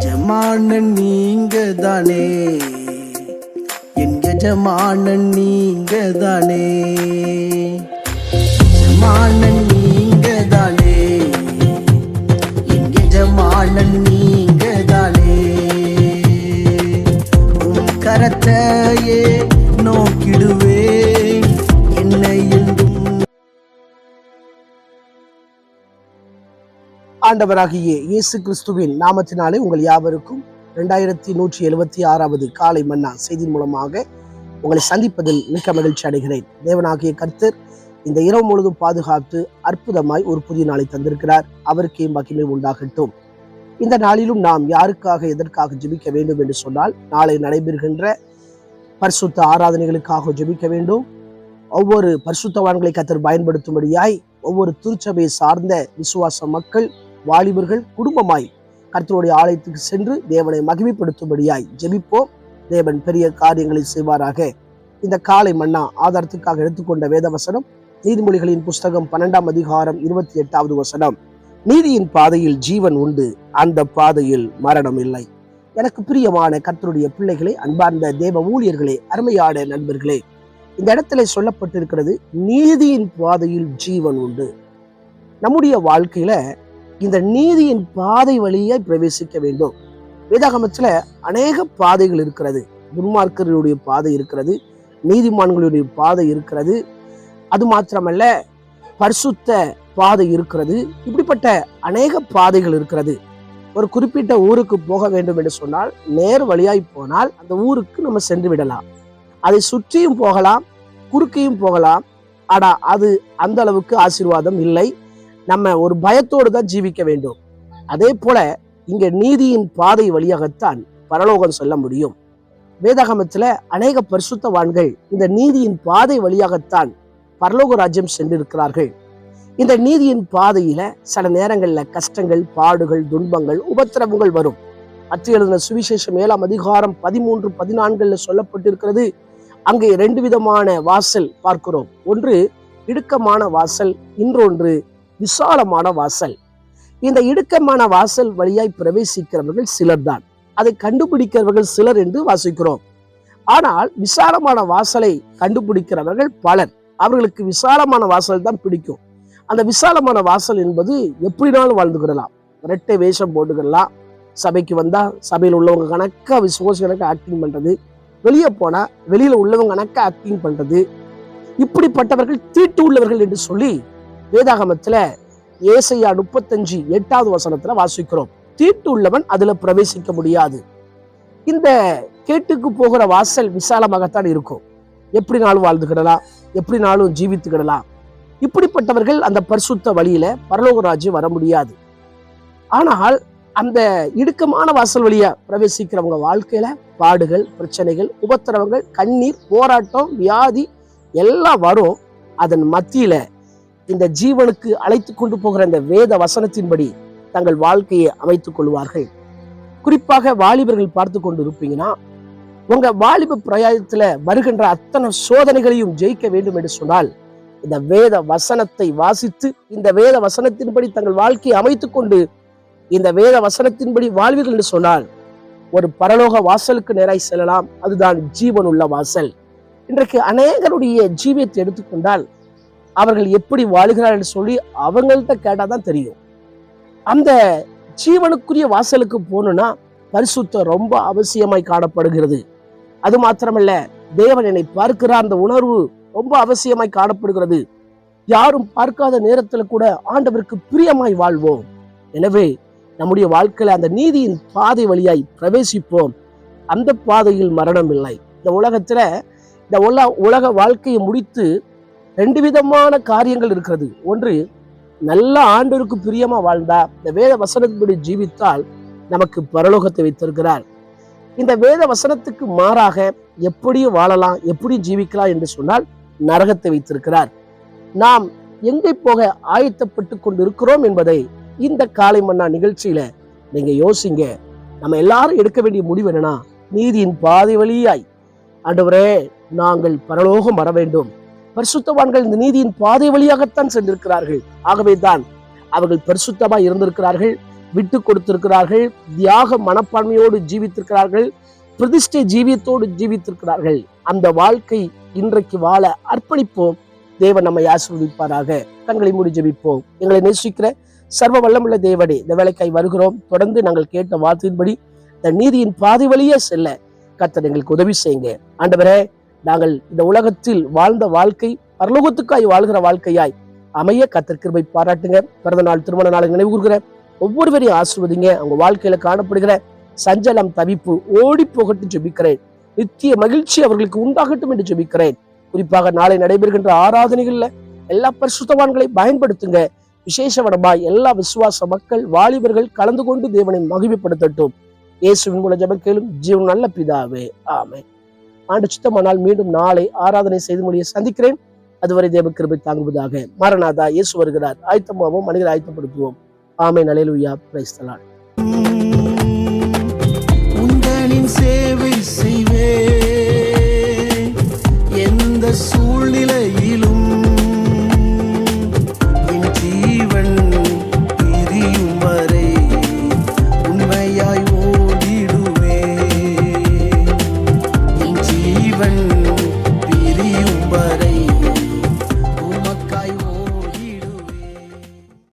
எஜமானன் நீங்க தானே, என் எஜமானன் நீங்க தானே, எஜமானன் நீங்க தானே, என் எஜமானன் நீங்க தானே. உன் கரத்தையே நோக்கிடுவேன் என்னை என்றும். ஆண்டவராகிய இயேசு கிறிஸ்துவின் நாமத்தினாலே உங்கள் யாவருக்கும் 2176வது காலை மன்னா செய்தி மூலமாக உங்களை சந்திப்பதில் மிக்க மகிழ்ச்சி அடைகிறேன். தேவனாகிய கர்த்தர் இந்த இரவு முழுதும் பாதுகாத்து அற்புதமாய் ஒரு புதிய நாளை தந்திருக்கிறார். அவருக்கே மகிமை உண்டாகட்டும். இந்த நாளிலும் நாம் யாருக்காக எதற்காக ஜெபிக்க வேண்டும் என்று சொன்னால், நாளை நடைபெறுகின்ற பரிசுத்த ஆராதனைகளுக்காக ஜெபிக்க வேண்டும். ஒவ்வொரு பரிசுத்தவான்களை கர்த்தர் பயன்படுத்தும்படியாய் ஒவ்வொரு திருச்சபையை சார்ந்த விசுவாச மக்கள், வாலிபர்கள் குடும்பமாய் கர்த்தருடைய ஆலயத்துக்கு சென்று தேவனை மகிமைப்படுத்தும்படியாய் ஜெபிப்போம். தேவன் பெரிய காரியங்களை செய்வாராக. இந்த காலை மன்னா ஆதாரத்துக்காக எடுத்துக்கொண்ட வேத வசனம் நீதிமொழிகளின் புஸ்தகம் 12ஆம் அதிகாரம் 28வது வசனம். நீதியின் பாதையில் ஜீவன் உண்டு, அந்த பாதையில் மரணம் இல்லை. எனக்கு பிரியமான கர்த்தருடைய பிள்ளைகளே, அன்பார்ந்த தேவ ஊழியர்களே, அருமையான நண்பர்களே, இந்த இடத்துல சொல்லப்பட்டிருக்கிறது நீதியின் பாதையில் ஜீவன் உண்டு. நம்முடைய வாழ்க்கையில இந்த நீதியின் பாதை வழியை பிரவேசிக்க வேண்டும். வேதாகமத்துல அநேக பாதைகள் இருக்கிறது. துன்மார்க்கர்களுடைய பாதை இருக்கிறது, நீதிமான்களுடைய பாதை இருக்கிறது, அது மாத்திரமல்ல பரிசுத்த பாதை இருக்கிறது. இப்படிப்பட்ட அநேக பாதைகள் இருக்கிறது. ஒரு குறிப்பிட்ட ஊருக்கு போக வேண்டும் என்று சொன்னால் நேர் வழியாய் போனால் அந்த ஊருக்கு நம்ம சென்று விடலாம். அதை சுற்றியும் போகலாம், குறுக்கையும் போகலாம். ஆனா அது அந்த அளவுக்கு ஆசீர்வாதம் இல்லை. நம்ம ஒரு பயத்தோடு தான் ஜீவிக்க வேண்டும். அதே போல இங்க நீதியின் பாதை வழியாகத்தான் பரலோகம் செல்ல முடியும். வேதாகமத்துல அநேக பரிசுத்தவான்கள் இந்த நீதியின் பாதை வழியாகத்தான் பரலோக ராஜ்யம் சென்றிருக்கிறார்கள். இந்த நீதியின் பாதையில சில நேரங்கள்ல கஷ்டங்கள், பாடுகள், துன்பங்கள், உபத்திரவங்கள் வரும். மத்திய எழுதின சுவிசேஷம் 7ஆம் அதிகாரம் 13, 14 சொல்லப்பட்டிருக்கிறது. அங்கே 2 விதமான வாசல் பார்க்கிறோம். ஒன்று இடுக்கமான வாசல், இன்னொன்று விசாலமான வாசல். இந்த இடுக்கமான வாசல் வழியாய் பிரவேசிக்கிறவர்கள் சிலர் தான், அதை கண்டுபிடிக்கிறவர்கள் சிலர் என்று வாசிக்கிறோம். ஆனால் விசாலமான வாசலை கண்டுபிடிக்கிறவர்கள் பலர். அவர்களுக்கு விசாலமான வாசல் தான் பிடிக்கும். அந்த விசாலமான வாசல் என்பது எப்படினாலும் வாழ்ந்துக்கிடலாம். ரெட்டை வேஷம் போட்டுக்கிடலாம். சபைக்கு வந்தா சபையில் உள்ளவங்க கணக்கா விசுவாசி கணக்கா ஆக்டிங் பண்றது, வெளியே போனா வெளியில உள்ளவங்க கணக்கா ஆக்டிங் பண்றது, இப்படிப்பட்டவர்கள் தீட்டு உள்ளவர்கள் என்று சொல்லி வேதாகமத்துல ஏசாயா 35:8வது வசனத்துல வாசிக்கிறோம். தீட்டு உள்ளவன் அதுல பிரவேசிக்க முடியாது. இந்த கேட்டுக்கு போகிற வாசல் விசாலமாகத்தான் இருக்கும். எப்படினாலும் வாழ்ந்துக்கிடலாம், எப்படினாலும் ஜீவித்துக்கிடலாம். இப்படிப்பட்டவர்கள் அந்த பரிசுத்த வழியில பரலோக ராஜ்யம் வர முடியாது. ஆனால் அந்த இடுக்கமான வாசல் வழியா பிரவேசிக்கிறவங்க வாழ்க்கையில பாடுகள், பிரச்சனைகள், உபத்திரவங்கள், கண்ணீர், போராட்டம், வியாதி எல்லாம் வரும். அதன் மத்தியில இந்த ஜீவனுக்கு அழைத்து கொண்டு போகிற இந்த வேத வசனத்தின்படி தங்கள் வாழ்க்கையை அமைத்துக் கொள்வார்கள். குறிப்பாக வாலிபர்கள் பார்த்து கொண்டு இருப்பீங்கன்னா, உங்க வாலிப பிரயாயத்துல வருகின்ற அத்தனை சோதனைகளையும் ஜெயிக்க வேண்டும் என்று சொன்னால் இந்த வேத வசனத்தை வாசித்து இந்த வேத வசனத்தின்படி தங்கள் வாழ்க்கையை அமைத்துக் கொண்டு இந்த வேத வசனத்தின்படி வாழ்வீர்கள் என்று சொன்னால் ஒரு பரலோக வாசலுக்கு நேராய் செல்லலாம். அதுதான் ஜீவனுள்ள வாசல். இன்றைக்கு அநேகருடைய ஜீவியத்தை எடுத்துக்கொண்டால் அவர்கள் எப்படி வாழுகிறார்கள் என்று சொல்லி அவங்கள்ட்ட கேட்டாதான் தெரியும். அந்த ஜீவனுக்குரிய வாசலுக்கு போகணும்னா பரிசுத்தம் ரொம்ப அவசியமாய் காணப்படுகிறது. அது மாத்திரமல்ல, தேவன் என்னை பார்க்கிறார் அந்த உணர்வு ரொம்ப அவசியமாய் காணப்படுகிறது. யாரும் பார்க்காத நேரத்துல கூட ஆண்டவருக்கு பிரியமாய் வாழ்வோம். எனவே நம்முடைய வாழ்க்கையில அந்த நீதியின் பாதை வழியாய் பிரவேசிப்போம். அந்த பாதையில் மரணம் இல்லை. இந்த உலகத்துல இந்த உலக வாழ்க்கையை முடித்து 2 விதமான காரியங்கள் இருக்கிறது. ஒன்று, நல்ல ஆண்டவருக்கு பிரியமா வாழ்ந்தா இந்த வேத வசனத்தின்படி ஜீவித்தால் நமக்கு பரலோகத்தை வைத்திருக்கிறார். இந்த வேத வசனத்துக்கு மாறாக எப்படி வாழலாம், எப்படி ஜீவிக்கலாம் என்று சொன்னால் நரகத்தை வைத்திருக்கிறார். நாம் எங்கே போக ஆயத்தப்பட்டு கொண்டு இருக்கிறோம் என்பதை இந்த காலை மன்னா நிகழ்ச்சியில நீங்க யோசிங்க. நம்ம எல்லாரும் எடுக்க வேண்டிய முடிவு என்னன்னா, நீதியின் பாதை வழியாய் ஆண்டவரே நாங்கள் பரலோகம் வர வேண்டும். பரிசுத்தவான்கள் இந்த நீதியின் பாதை வழியாகத்தான் சென்றிருக்கிறார்கள். ஆகவே தான் அவர்கள் பரிசுத்தமாய் இருந்திருக்கிறார்கள். விட்டு கொடுத்திருக்கிறார்கள், தியாக மனப்பான்மையோடு ஜீவித்திருக்கிறார்கள், பிரதிஷ்டை ஜீவியத்தோடு ஜீவித்திருக்கிறார்கள். அந்த வாழ்க்கை இன்றைக்கு வாழ அர்ப்பணிப்போம். தேவன் நம்மை ஆசீர்வதிப்பாராக. கண்களை மூடி ஜெபிப்போம். எங்களை நேசிக்கிற சர்வ வல்லமுள்ள தேவனே, இந்த வேலைக்காய் வருகிறோம். தொடர்ந்து நாங்கள் கேட்ட வார்த்தையின்படி இந்த நீதியின் பாதை வழியே செல்ல கர்த்தர் எங்களுக்கு உதவி செய்யுங்க. ஆண்டவரே, நாங்கள் இந்த உலகத்தில் வாழ்ந்த வாழ்க்கை பரலோகத்துக்காய் வாழ்கிற வாழ்க்கையாய் அமைய கர்த்தர் கிருபை பாராட்டுங்க. பிறந்த நாள், திருமண நாளை நினைவு கூறுகிற ஒவ்வொருவரையும் ஆசீர்வதிங்க. அவங்க வாழ்க்கையில காணப்படுகிற சஞ்சலம், தவிப்பு ஓடி போகட்டும் ஜெபிக்கிறேன். நித்திய மகிழ்ச்சி அவர்களுக்கு உண்டாகட்டும் என்று ஜெபிக்கிறேன். குறிப்பாக நாளை நடைபெறுகின்ற ஆராதனைகள்ல எல்லா பரிசுத்தவான்களை பயன்படுத்துங்க. விசேஷவனமாய் எல்லா விசுவாச மக்கள், வாலிபர்கள் கலந்து கொண்டு தேவனை மகிமைப்படுத்தட்டும். இயேசுவின் மூலம் ஜெபம் கேளும் ஜீவன் நல்ல பிதாவே, ஆமென். ஆண்டு சுத்தமானால் மீண்டும் நாளை ஆராதனை செய்து முடிய சந்திக்கிறேன். அதுவரை தேவ கிருபை தாங்குவதாக. மாரநாதா, இயேசு வருகிறார். ஆயத்தமாவோம், மனிதரை ஆயத்தப்படுத்துவோம். ஆமென். அல்லேலூயா. Praise the Lord. உந்தனின் சேவை செய்வே எந்த சூழ்நிலையிலும் என் ஜீவன் பிரியும் வரை உண்மையாய் ஓடிடுவே. என் ஜீவன்